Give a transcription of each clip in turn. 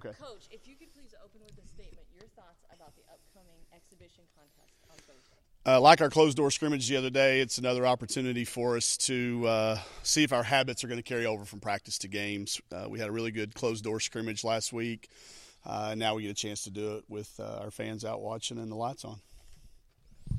Okay. Coach, if you could please open with a statement, your thoughts about the upcoming exhibition contest on Thursday. Like our closed-door scrimmage the other day, it's another opportunity for us to see if our habits are going to carry over from practice to games. We had a really good closed-door scrimmage last week, and now we get a chance to do it with our fans out watching and the lights on.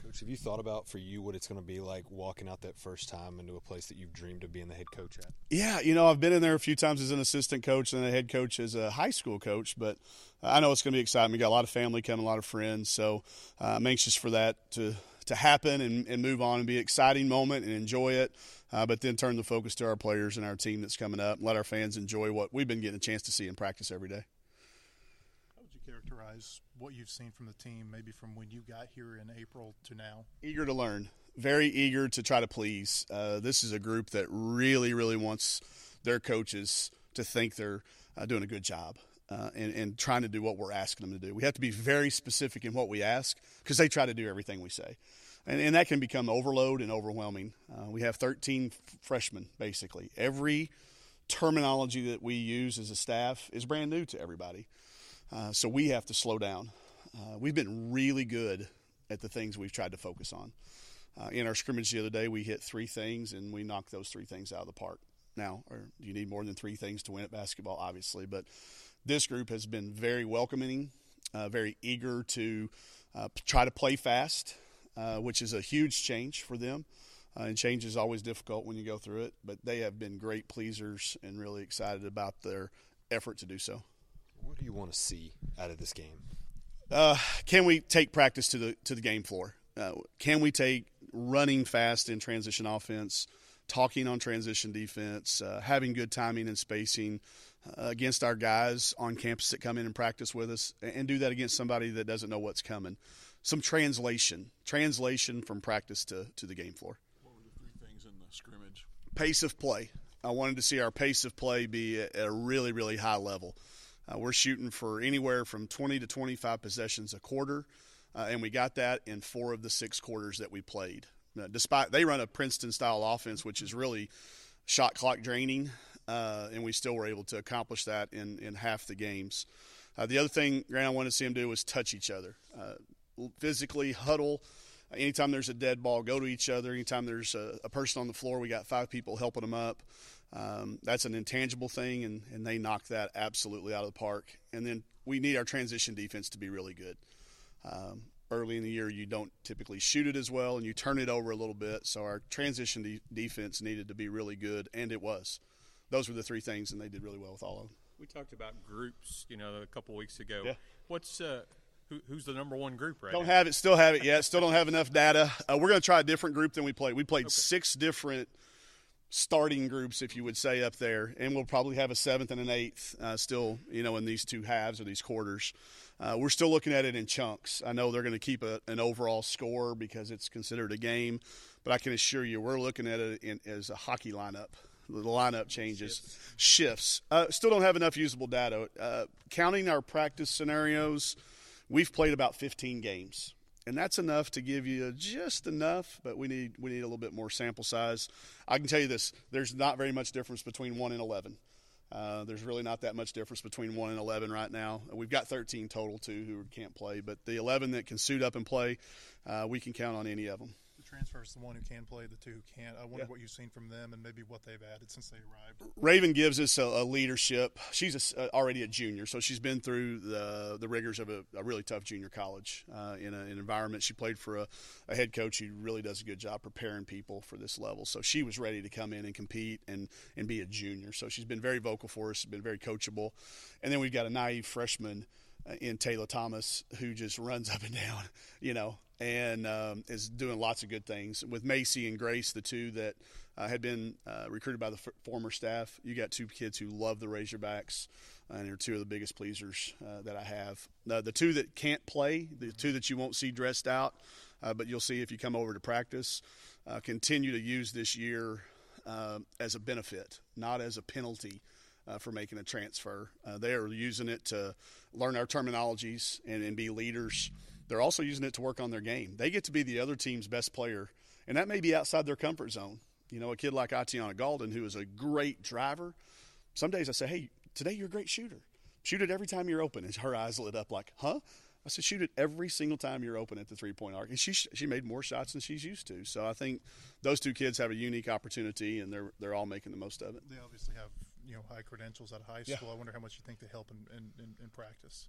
Coach, have you thought about for you what it's going to be like walking out that first time into a place that you've dreamed of being the head coach at? Yeah, I've been in there a few times as an assistant coach and a head coach as a high school coach, but I know it's going to be exciting. We got a lot of family coming, a lot of friends, so I'm anxious for that to happen and move on and be an exciting moment and enjoy it, but then turn the focus to our players and our team that's coming up and let our fans enjoy what we've been getting a chance to see in practice every day. How would you characterize what you've seen from the team, maybe from when you got here in April to now? Eager to learn, very eager to try to please. This is a group that really, really wants their coaches to think they're doing a good job. And trying to do what we're asking them to do. We have to be very specific in what we ask because they try to do everything we say. And that can become overload and overwhelming. We have 13 freshmen, basically. Every terminology that we use as a staff is brand new to everybody. So we have to slow down. We've been really good at the things we've tried to focus on. In our scrimmage the other day, we hit 3 things, and we knocked those 3 things out of the park. Now, you need more than 3 things to win at basketball, obviously, but this group has been very welcoming, very eager to try to play fast, which is a huge change for them. And change is always difficult when you go through it, but they have been great pleasers and really excited about their effort to do so. What do you want to see out of this game? Can we take practice to the game floor? Can we take running fast in transition offense, talking on transition defense, having good timing and spacing against our guys on campus that come in and practice with us, and do that against somebody that doesn't know what's coming. Some translation from practice to the game floor. What were the 3 things in the scrimmage? Pace of play. I wanted to see our pace of play be at a really, really high level. We're shooting for anywhere from 20 to 25 possessions a quarter, and we got that in 4 of the 6 quarters that we played. Despite they run a Princeton-style offense, which is really shot clock draining, and we still were able to accomplish that in half the games. The other thing, Grant, I wanted to see them do was touch each other. Physically huddle. Anytime there's a dead ball, go to each other. Anytime there's a person on the floor, we got 5 people helping them up. That's an intangible thing, and they knocked that absolutely out of the park. And then we need our transition defense to be really good. Early in the year, you don't typically shoot it as well, and you turn it over a little bit. So our transition defense needed to be really good, and it was. Those were the 3 things, and they did really well with all of them. We talked about groups, a couple weeks ago. Yeah. What's who's the number 1 group right now? Don't have it, still have it yet. Still don't have enough data. We're going to try a different group than we played. We played 6 different starting groups, if you would say, up there, and we'll probably have a 7th and an 8th still, in these 2 halves or these quarters. We're still looking at it in chunks. I know they're going to keep an overall score because it's considered a game, but I can assure you we're looking at it as a hockey lineup. The lineup changes, shifts. Still don't have enough usable data. Counting our practice scenarios, we've played about 15 games, and that's enough to give you just enough, but we need a little bit more sample size. I can tell you this, there's not very much difference between 1 and 11. There's really not that much difference between 1 and 11 right now. We've got 13 total, too, who can't play, but the 11 that can suit up and play, we can count on any of them. The transfer is the one who can play, the 2 who can't. I wonder what you've seen from them and maybe what they've added since they arrived. Raven gives us a leadership. She's already a junior, so she's been through the rigors of a really tough junior college in an environment. She played for a head coach who really does a good job preparing people for this level. So she was ready to come in and compete and be a junior. So she's been very vocal for us, been very coachable. And then we've got a naive freshman in Taylor Thomas who just runs up and down, and is doing lots of good things. With Macy and Grace, the 2 that had been recruited by the former staff, you got 2 kids who love the Razorbacks, and they're 2 of the biggest pleasers that I have. The 2 that can't play, the 2 that you won't see dressed out, but you'll see if you come over to practice, continue to use this year as a benefit, not as a penalty for making a transfer. They are using it to learn our terminologies and be leaders. They're also using it to work on their game. They get to be the other team's best player, and that may be outside their comfort zone. A kid like Atiana Galden, who is a great driver, some days I say, hey, today you're a great shooter. shoot it every time you're open. And her eyes lit up like, huh? I said, shoot it every single time you're open at the three-point arc. And she made more shots than she's used to. So I think those two kids have a unique opportunity, and they're all making the most of it. They obviously have high credentials out of high school. I wonder how much you think they help in practice.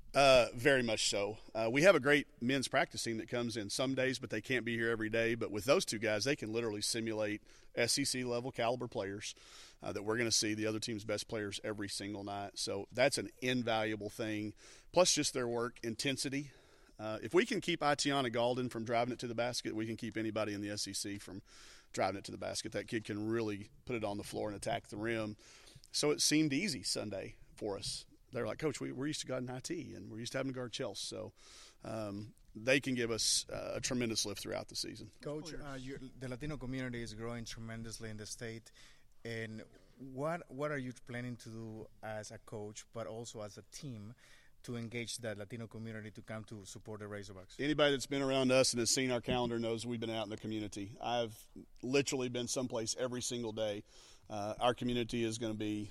Very much so. We have a great men's practice team that comes in some days, but they can't be here every day. But with those two guys, they can literally simulate SEC-level caliber players that we're going to see, the other team's best players, every single night. So that's an invaluable thing, plus just their work intensity. If we can keep Itiana Galden from driving it to the basket, we can keep anybody in the SEC from driving it to the basket. That kid can really put it on the floor and attack the rim. So it seemed easy Sunday for us. They're like, Coach, we're used to guarding IT, and we're used to having to guard Chelsea. So they can give us a tremendous lift throughout the season. Coach, the Latino community is growing tremendously in the state. And what are you planning to do as a coach, but also as a team, to engage the Latino community to come to support the Razorbacks? Anybody that's been around us and has seen our calendar knows we've been out in the community. I've literally been someplace every single day. Our community is going to be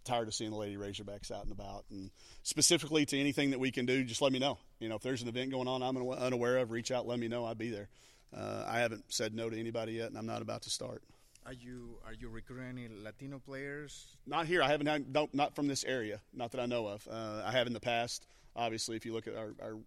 tired of seeing the Lady Razorbacks out and about. And specifically to anything that we can do, just let me know. If there's an event going on I'm unaware of, reach out, let me know. I'll be there. I haven't said no to anybody yet, and I'm not about to start. Are you recruiting any Latino players? Not here. I haven't had, not from this area, not that I know of. I have in the past. Obviously, if you look at our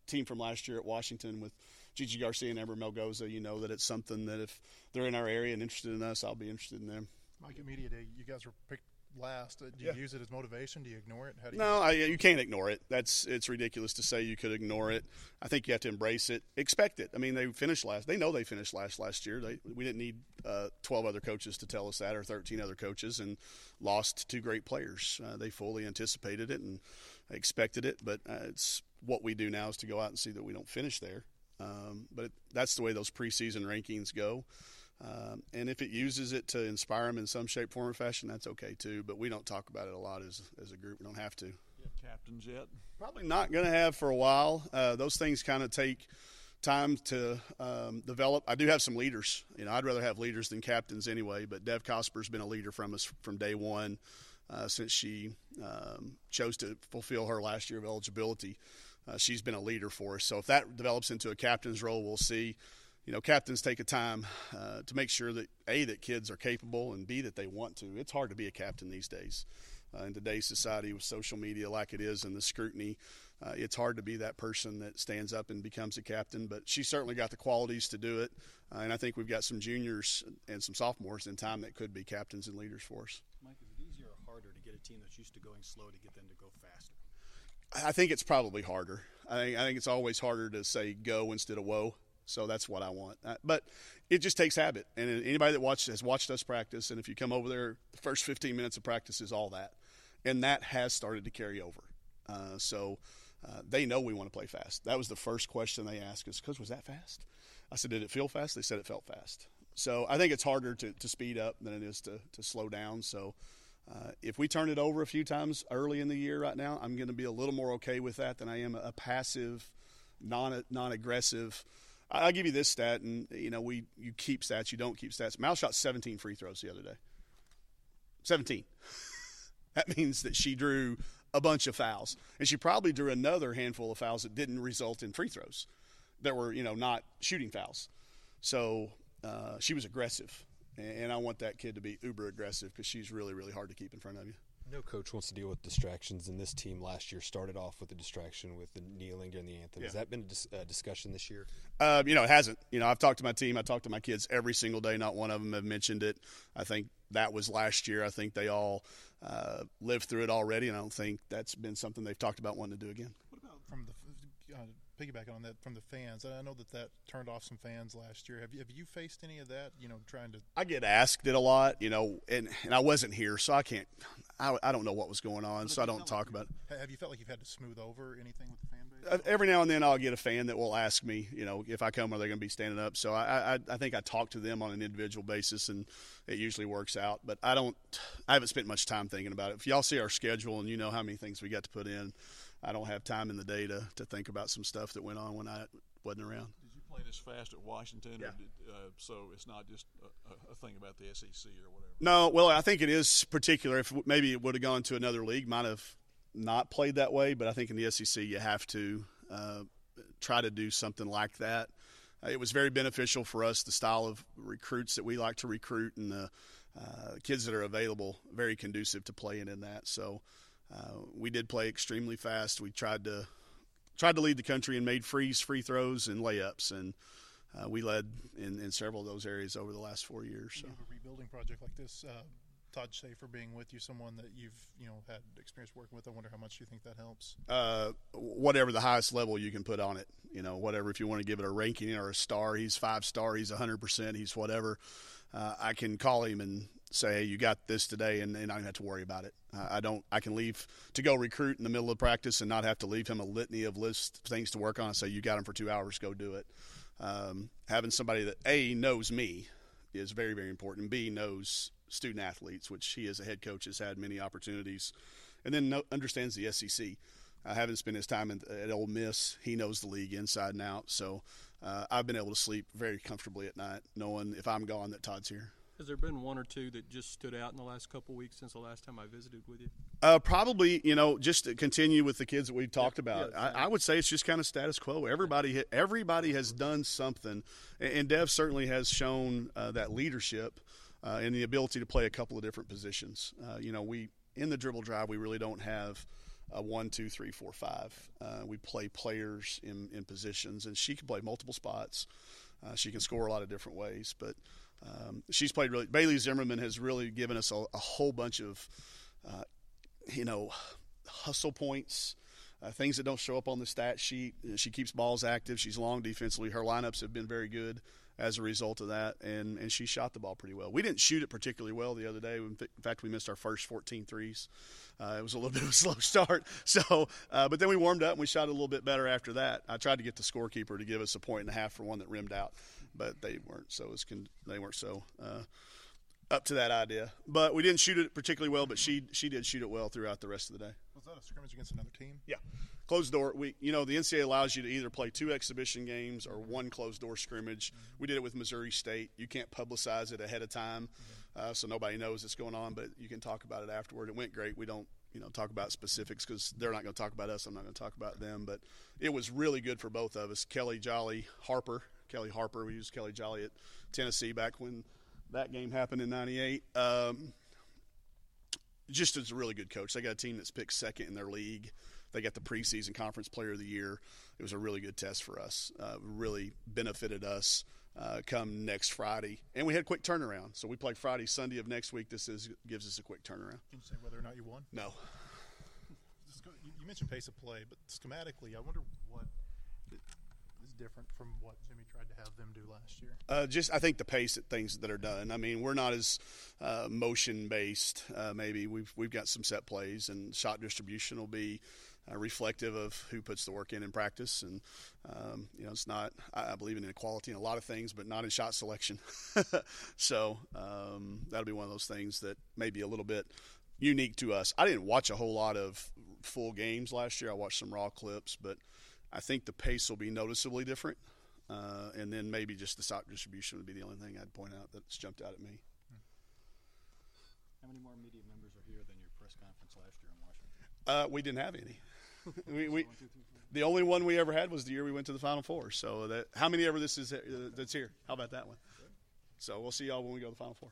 team from last year at Washington with Gigi Garcia and Amber Melgoza, you know that it's something that if they're in our area and interested in us, I'll be interested in them. Mike, at Media Day, you guys were picked last. Do you use it as motivation? Do you ignore it? How do you No, you can't ignore it. It's ridiculous to say you could ignore it. I think you have to embrace it, expect it. I mean, they finished last. They know they finished last year. We didn't need 12 other coaches to tell us that, or 13 other coaches, and lost two great players. They fully anticipated it and expected it, but it's what we do now is to go out and see that we don't finish there. But that's the way those preseason rankings go. And if it uses it to inspire them in some shape, form, or fashion, that's okay too. But we don't talk about it a lot as a group. We don't have to. You have captains yet? Probably not going to have for a while. Those things kind of take time to develop. I do have some leaders. I'd rather have leaders than captains anyway. But Dev Cosper's been a leader from us from day one since she chose to fulfill her last year of eligibility. She's been a leader for us. So if that develops into a captain's role, we'll see. Captains take a time to make sure that, A, that kids are capable, and B, that they want to. It's hard to be a captain these days. In today's society with social media like it is and the scrutiny, it's hard to be that person that stands up and becomes a captain. But she's certainly got the qualities to do it. And I think we've got some juniors and some sophomores in time that could be captains and leaders for us. Mike, is it easier or harder to get a team that's used to going slow to get them to go faster? I think it's probably harder. I think it's always harder to say go instead of whoa. So that's what I want. But it just takes habit. And anybody that has watched us practice, and if you come over there, the first 15 minutes of practice is all that. And that has started to carry over. So they know we want to play fast. That was the first question they asked us, Coach, was that fast? I said, did it feel fast? They said it felt fast. So I think it's harder to speed up than it is to slow down. So if we turn it over a few times early in the year right now, I'm going to be a little more okay with that than I am a passive, non-aggressive. I'll give you this stat, and you keep stats, you don't keep stats. Mal shot 17 free throws the other day. 17. That means that she drew a bunch of fouls, and she probably drew another handful of fouls that didn't result in free throws, that were not shooting fouls. So she was aggressive, and I want that kid to be uber aggressive because she's really, really hard to keep in front of you. No coach wants to deal with distractions, and this team last year started off with a distraction with the kneeling during the anthem. Yeah. Has that been a discussion this year? It hasn't. I've talked to my team. I talked to my kids every single day. Not one of them have mentioned it. I think that was last year. I think they all lived through it already, and I don't think that's been something they've talked about wanting to do again. What about from the piggybacking on that from the fans? I know that turned off some fans last year. Have you faced any of that? Trying to. I get asked it a lot. And I wasn't here, so I can't. I don't know what was going on, so I don't talk about it. Have you felt like you've had to smooth over anything with the fan base? Every now and then I'll get a fan that will ask me, if I come, are they going to be standing up? So I think I talk to them on an individual basis, and it usually works out. But I haven't spent much time thinking about it. If y'all see our schedule and you know how many things we got to put in, I don't have time in the day to think about some stuff that went on when I wasn't around. Did you play this fast at Washington? Yeah. So it's not just a thing about the SEC or whatever? No, well, I think it is particular. If maybe it would have gone to another league, might have not played that way, but I think in the SEC you have to try to do something like that. It was very beneficial for us, the style of recruits that we like to recruit, and the kids that are available, very conducive to playing in that. So we did play extremely fast. We tried to lead the country and made free throws and layups, and we led in several of those areas over the last 4 years. So. You have a rebuilding project like this. Todd Schaefer being with you, someone that you've had experience working with. I wonder how much you think that helps. Whatever the highest level you can put on it, whatever. If you want to give it a ranking or a star, he's 5-star, he's 100%, he's whatever. I can call him and say, hey, you got this today, and I don't have to worry about it. I can leave to go recruit in the middle of practice and not have to leave him a litany of list things to work on and say, you got him for 2 hours, go do it. Having somebody that A, knows me is very, very important. B, knows student athletes, which he as a head coach has had many opportunities, and then understands the SEC. Having spent his time at Ole Miss, he knows the league inside and out. So I've been able to sleep very comfortably at night, knowing if I'm gone that Todd's here. Has there been one or two that just stood out in the last couple of weeks since the last time I visited with you? Probably, just to continue with the kids that we've talked about. Yeah, I would say it's just kind of status quo. Everybody has done something, and Dev certainly has shown that leadership and the ability to play a couple of different positions. We in the dribble drive, we really don't have a 1, 2, 3, 4, 5. We play players in positions, and she can play multiple spots. She can score a lot of different ways, but she's played really. Bailey Zimmerman has really given us a whole bunch of, hustle points, things that don't show up on the stat sheet. She keeps balls active. She's long defensively. Her lineups have been very good as a result of that, and she shot the ball pretty well. We didn't shoot it particularly well the other day. In fact, we missed our first 14 threes. It was a little bit of a slow start. So, but then we warmed up and we shot it a little bit better after that. I tried to get the scorekeeper to give us a 1.5 for one that rimmed out, but they weren't so up to that idea. But we didn't shoot it particularly well, but she did shoot it well throughout the rest of the day. Was that a scrimmage against another team? Yeah. Closed door. The NCAA allows you to either play 2 exhibition games or 1 closed door scrimmage. Mm-hmm. We did it with Missouri State. You can't publicize it ahead of time, so nobody knows what's going on, but you can talk about it afterward. It went great. We don't talk about specifics because they're not going to talk about us. I'm not going to talk about them, but it was really good for both of us. Kelly Harper, we used Kelly Jolly at Tennessee back when that game happened in 98. Just as a really good coach. They got a team that's picked second in their league. They got the preseason conference player of the year. It was a really good test for us. Really benefited us come next Friday. And we had quick turnaround. So we play Friday, Sunday of next week. Gives us a quick turnaround. Can you say whether or not you won? No. You mentioned pace of play, but schematically, I wonder what is different from what Jimmy tried to have them do last year. I think the pace at things that are done. I mean, we're not as motion based. Maybe we've got some set plays, and shot distribution will be reflective of who puts the work in practice. And it's not. I believe in inequality in a lot of things, but not in shot selection. So that'll be one of those things that may be a little bit unique to us. I didn't watch a whole lot of full games last year. I watched some raw clips, but I think the pace will be noticeably different. And then maybe just the shot distribution would be the only thing I'd point out that's jumped out at me. How many more media members are here than your press conference last year in Washington? We didn't have any. The only one we ever had was the year we went to the Final Four. So how many ever this is that's here? How about that one? So we'll see y'all when we go to the Final Four.